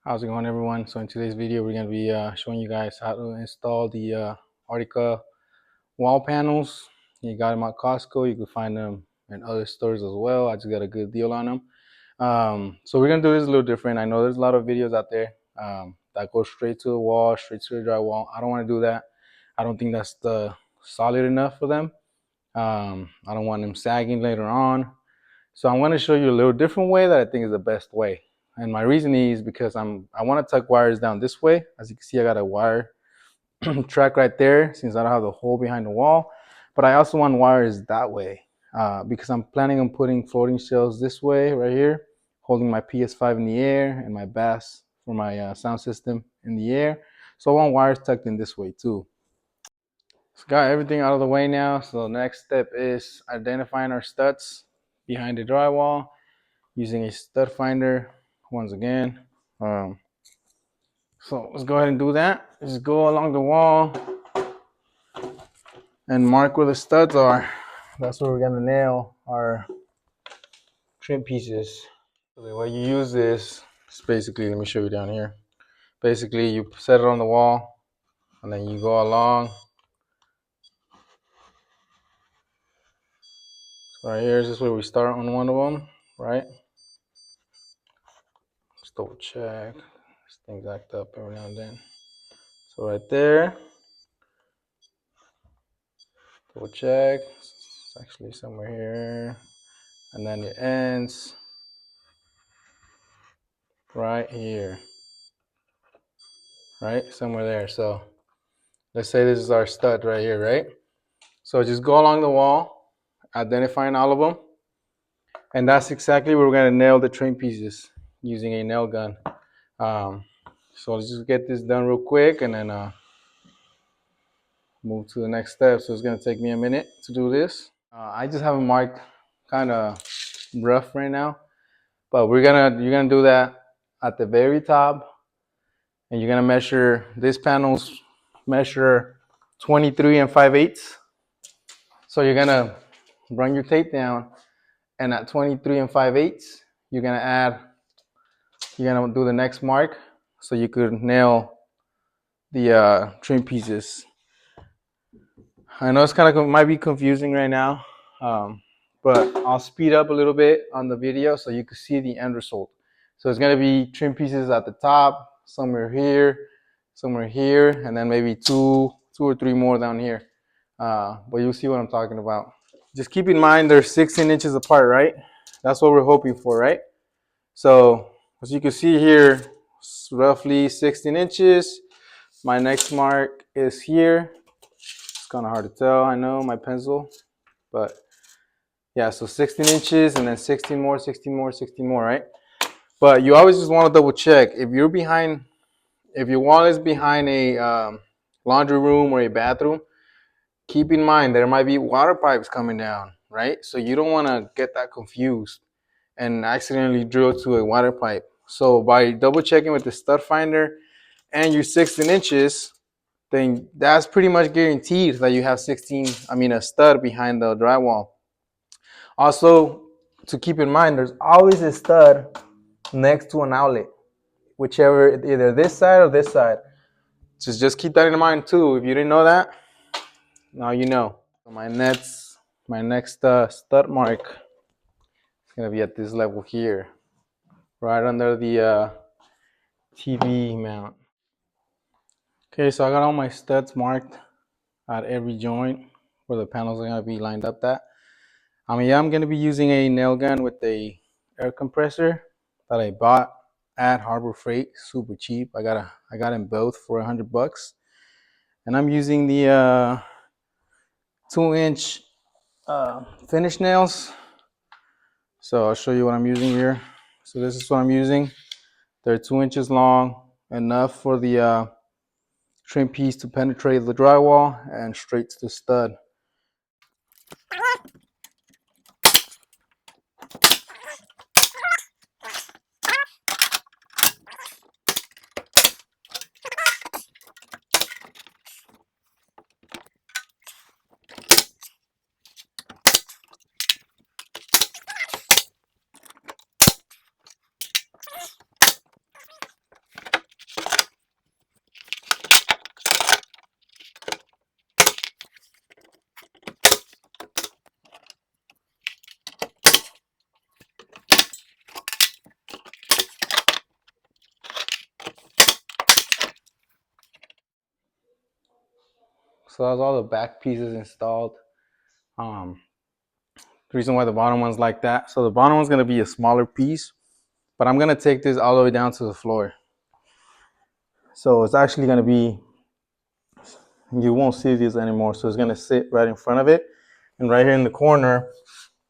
How's it going, everyone? So in today's video, we're going to be showing you guys how to install the Artika wall panels. You got them at Costco. You can find them in other stores as well. I just got a good deal on them. So we're going to do this a little different. I know there's a lot of videos out there that go straight to the wall, straight to the drywall. I don't want to do that. I don't think that's solid enough for them. I don't want them sagging later on. So I'm going to show you a little different way that I think is the best way. And my reasoning is because I want to tuck wires down this way. As you can see, I got a wire track right there since I don't have the hole behind the wall. But I also want wires that way because I'm planning on putting floating shelves this way right here, holding my PS5 in the air and my bass for my sound system in the air. So I want wires tucked in this way too. So got everything out of the way now. So the next step is identifying our studs behind the drywall using a stud finder once again. So let's go ahead and do that. Just go along the wall and mark where the studs are. That's where we're gonna nail our trim pieces. So the way you use this is basically, let me show you down here. Basically, you set it on the wall and then you go along. So right here is just where we start on one of them, right? Let's double check. This thing's act up every now and then. So right there, double check. It's actually somewhere here. And then it ends right here, right? Somewhere there. So let's say this is our stud right here, right? So just go along the wall, identifying all of them. And that's exactly where we're gonna nail the trim pieces using a nail gun. So let's just get this done real quick and then move to the next step. So it's gonna take me a minute to do this. I just have it marked kind of rough right now, but you're gonna do that at the very top, and you're gonna measure these panels measure 23 and 5/8. So you're gonna run your tape down, and at 23 and 5/8, you're gonna do the next mark so you could nail the trim pieces. I know it's kind of might be confusing right now, but I'll speed up a little bit on the video so you can see the end result. So it's gonna be trim pieces at the top, somewhere here, and then maybe two or three more down here. But you'll see what I'm talking about. Just keep in mind they're 16 inches apart, right? That's what we're hoping for, right? So as you can see here, it's roughly 16 inches. My next mark is here. It's kind of hard to tell, I know, my pencil, but yeah, so 16 inches and then 16 more, 16 more, 16 more, right? But you always just want to double check. If your wall is behind a laundry room or a bathroom, keep in mind there might be water pipes coming down, right? So you don't want to get that confused and accidentally drill to a water pipe. So by double checking with the stud finder and your 16 inches, then that's pretty much guaranteed that you have a stud behind the drywall. Also, to keep in mind, there's always a stud next to an outlet, whichever, either this side or this side. Just keep that in mind too. If you didn't know that, now you know. So my next stud mark is gonna be at this level here, right under the TV mount. Okay, so I got all my studs marked at every joint where the panels are gonna be lined up at. Yeah, I'm gonna be using a nail gun with a air compressor that I bought at Harbor Freight, super cheap. I got them both for $100, and I'm using the 2-inch finish nails. So I'll show you what I'm using here. So this is what I'm using. They're 2 inches long, enough for the trim piece to penetrate the drywall and straight to the stud. So that's all the back pieces installed. The reason why the bottom one's like that. So the bottom one's gonna be a smaller piece, but I'm gonna take this all the way down to the floor. So it's actually gonna be, you won't see these anymore. So it's gonna sit right in front of it. And right here in the corner,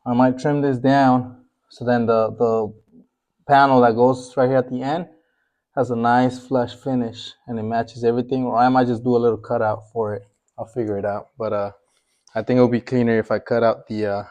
I might trim this down. So then the panel that goes right here at the end has a nice flush finish and it matches everything. Or I might just do a little cutout for it. I'll figure it out. But I think it'll be cleaner if I cut out the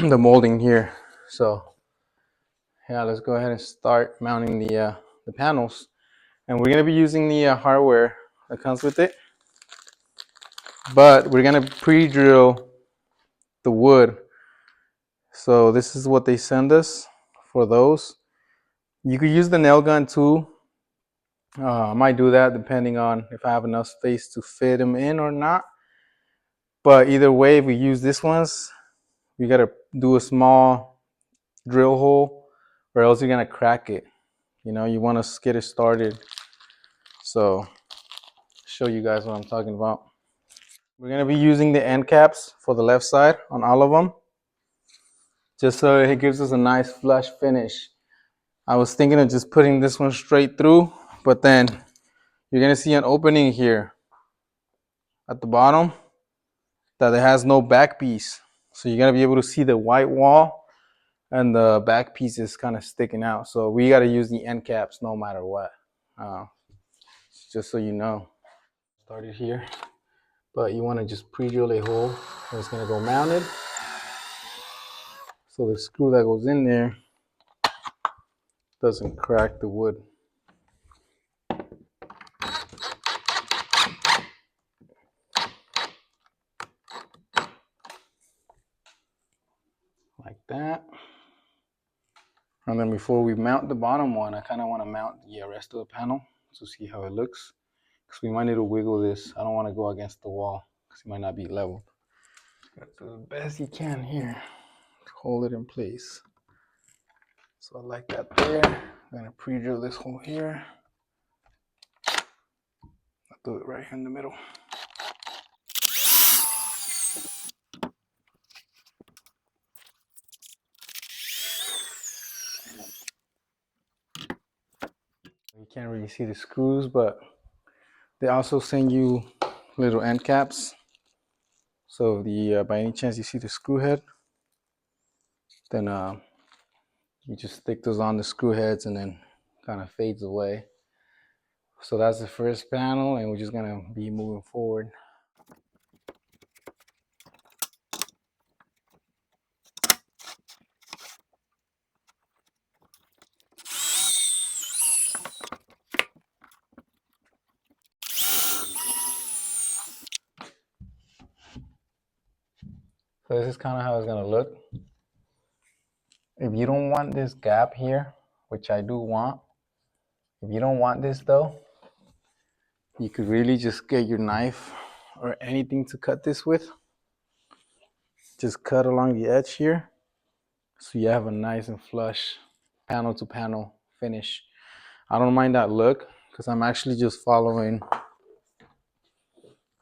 the molding here. So yeah, let's go ahead and start mounting the panels. And we're gonna be using the hardware that comes with it, but we're gonna pre-drill the wood. So this is what they send us for those. You could use the nail gun too. I might do that depending on if I have enough space to fit them in or not. But either way, if we use this ones, we gotta do a small drill hole, or else you're gonna crack it. You know, you want to get it started. So show you guys what I'm talking about. We're gonna be using the end caps for the left side on all of them, just so it gives us a nice flush finish. I was thinking of just putting this one straight through, but then you're gonna see an opening here at the bottom that it has no back piece. So you're gonna be able to see the white wall and the back piece is kind of sticking out. So we gotta use the end caps no matter what. Uh, just so you know. Started here, but you wanna just pre-drill a hole and it's gonna go mounted. So the screw that goes in there doesn't crack the wood. Like that. And then before we mount the bottom one, I kind of want to mount the rest of the panel to see how it looks. Because we might need to wiggle this. I don't want to go against the wall because it might not be level. Do the best you can here to hold it in place. So I like that there. I'm going to pre-drill this hole here. I'll do it right here in the middle. You can't really see the screws, but they also send you little end caps. So the by any chance you see the screw head, then you just stick those on the screw heads and then kind of fades away. So that's the first panel, and we're just gonna be moving forward. So this is kind of how it's gonna look. If you don't want this gap here, which I do want, if you don't want this though, you could really just get your knife or anything to cut this with. Just cut along the edge here, so you have a nice and flush panel to panel finish. I don't mind that look because I'm actually just following.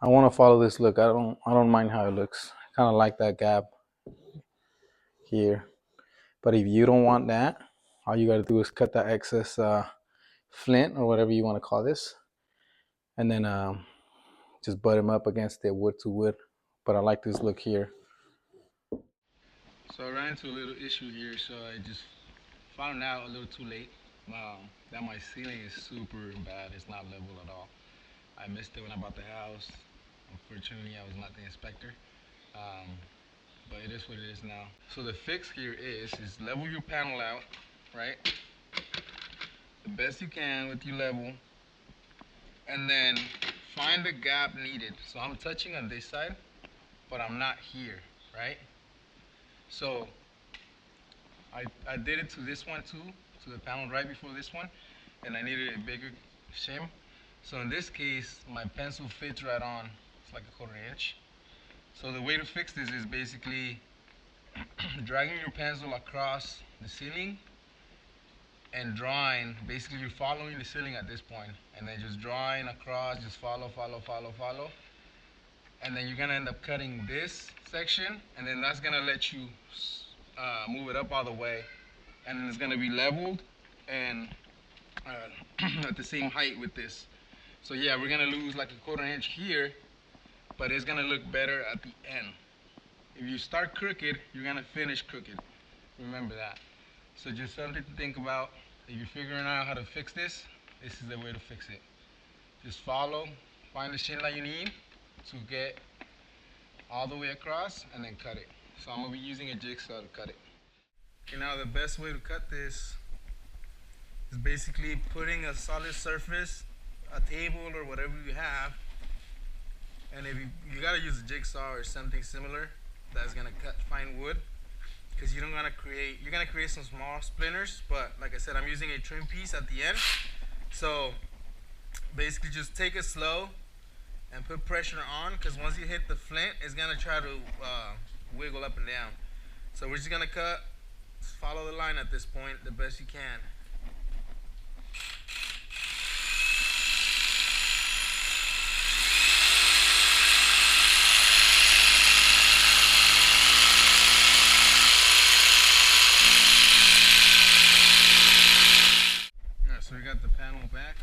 I want to follow this look. I don't mind how it looks. I kind of like that gap here. But if you don't want that, all you got to do is cut that excess flint or whatever you want to call this, and then just butt them up against it wood to wood. But I like this look here. So I ran into a little issue here, so I just found out a little too late that my ceiling is super bad. It's not level at all. I missed it when I bought the house. Unfortunately, I was not the inspector. But it is what it is now. So the fix here is level your panel out, right? The best you can with your level. And then find the gap needed. So I'm touching on this side, but I'm not here, right? So I did it to this one too, to the panel right before this one, and I needed a bigger shim. So in this case, my pencil fits right on. It's like a 1/4 inch. So the way to fix this is basically dragging your pencil across the ceiling and drawing. Basically, you're following the ceiling at this point, and then just drawing across. Just follow, follow, follow, follow, and then you're gonna end up cutting this section, and then that's gonna let you move it up all the way, and then it's gonna be leveled and at the same height with this. So yeah, we're gonna lose like a quarter inch here, but it's gonna look better at the end. If you start crooked, you're gonna finish crooked. Remember that. So just something to think about. If you're figuring out how to fix this, this is the way to fix it. Just follow, find the shit that you need to get all the way across, and then cut it. So I'm gonna be using a jigsaw to cut it. Okay, now the best way to cut this is basically putting a solid surface, a table or whatever you have, and if you gotta use a jigsaw or something similar that's gonna cut fine wood, because you're gonna create some small splinters. But like I said, I'm using a trim piece at the end. So basically just take it slow and put pressure on, because once you hit the flint, it's gonna try to wiggle up and down. So we're just gonna cut, follow the line at this point the best you can. Alright, so we got the panel back.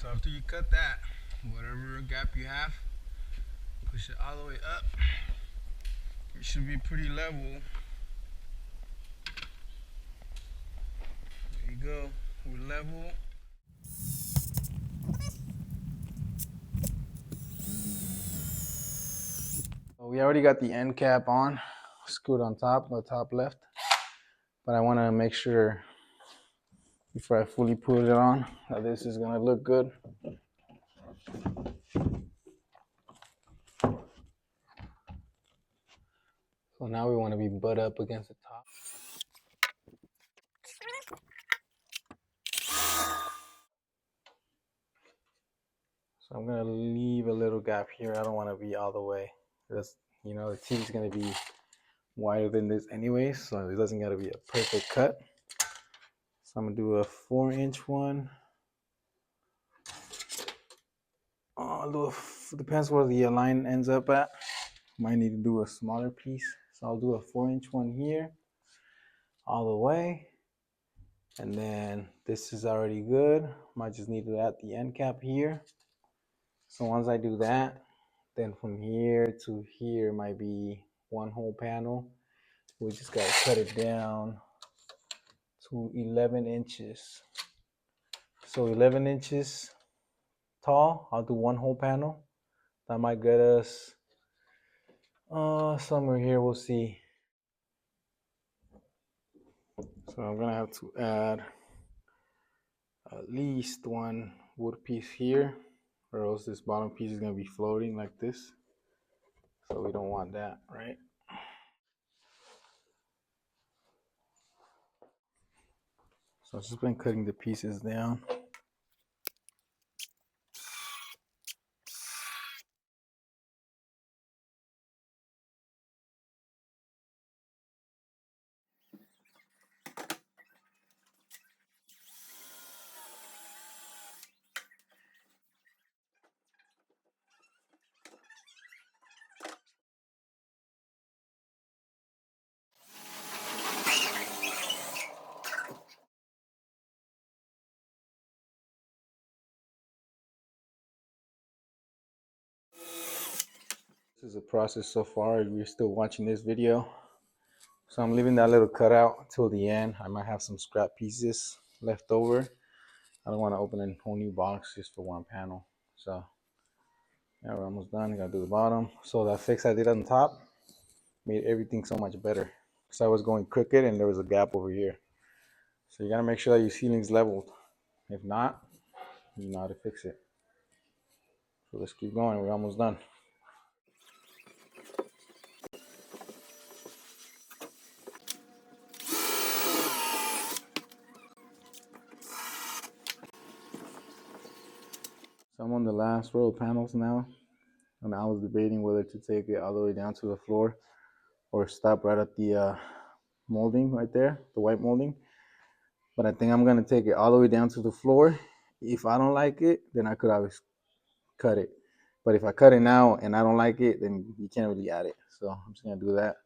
So after you cut that, whatever gap you have, push it all the way up. It should be pretty level. There you go, we're level. So we already got the end cap on, screwed on top, the top left. But I want to make sure before I fully put it on that this is gonna look good. So now we want to be butt up against the top. So I'm gonna leave a little gap here. I don't want to be all the way. That's, you know, the teeth is gonna be wider than this anyway, so it doesn't gotta be a perfect cut. So I'm gonna do a 4-inch one. I'll do depends where the line ends up at. Might need to do a smaller piece. So I'll do a 4-inch one here, all the way. And then this is already good. Might just need to add the end cap here. So once I do that, then from here to here might be one whole panel. We just gotta cut it down to 11 inches. So 11 inches tall, I'll do one whole panel. That might get us somewhere here, we'll see. So I'm gonna have to add at least one wood piece here, or else this bottom piece is gonna be floating like this. So we don't want that, right? So I've just been cutting the pieces down. This is a process so far. If you're still watching this video, so I'm leaving that little cutout till the end. I might have some scrap pieces left over. I don't want to open a whole new box just for one panel. So yeah, we're almost done. I gotta do the bottom. So that fix I did on top made everything so much better, because I was going crooked and there was a gap over here. So you gotta make sure that your ceiling's leveled. If not, you know how to fix it. So let's keep going. We're almost done. So I'm on the last row of panels now, and I was debating whether to take it all the way down to the floor or stop right at the molding right there, the white molding. But I think I'm gonna take it all the way down to the floor. If I don't like it, then I could always cut it. But if I cut it now and I don't like it, then you can't really add it. So I'm just gonna do that.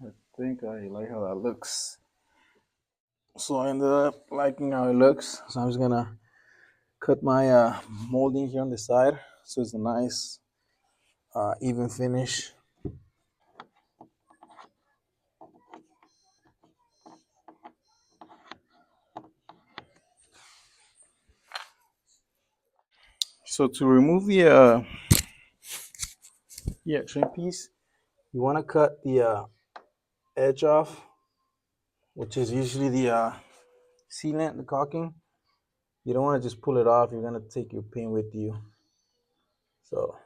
I think I like how that looks. So I ended up liking how it looks. So I'm just gonna cut my molding here on the side so it's a nice even finish. So to remove the trim piece, you want to cut the edge off, which is usually the sealant, the caulking. You don't want to just pull it off. You're gonna take your pin with you. So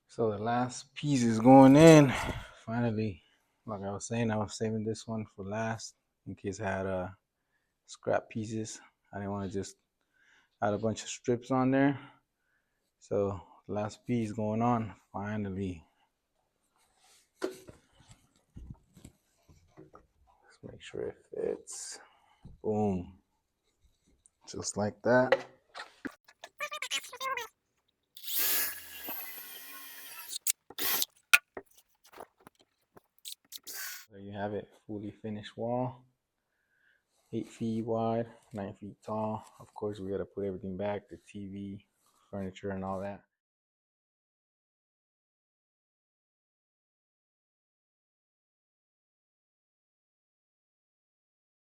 so the last piece is going in. Finally, like I was saying, I was saving this one for last in case I had scrap pieces. I didn't want to just add a bunch of strips on there. So last piece going on finally. Let's make sure it fits. Boom. Just like that. There you have it, fully finished wall. 8 feet wide, 9 feet tall. Of course, we gotta put everything back, the TV, furniture, and all that.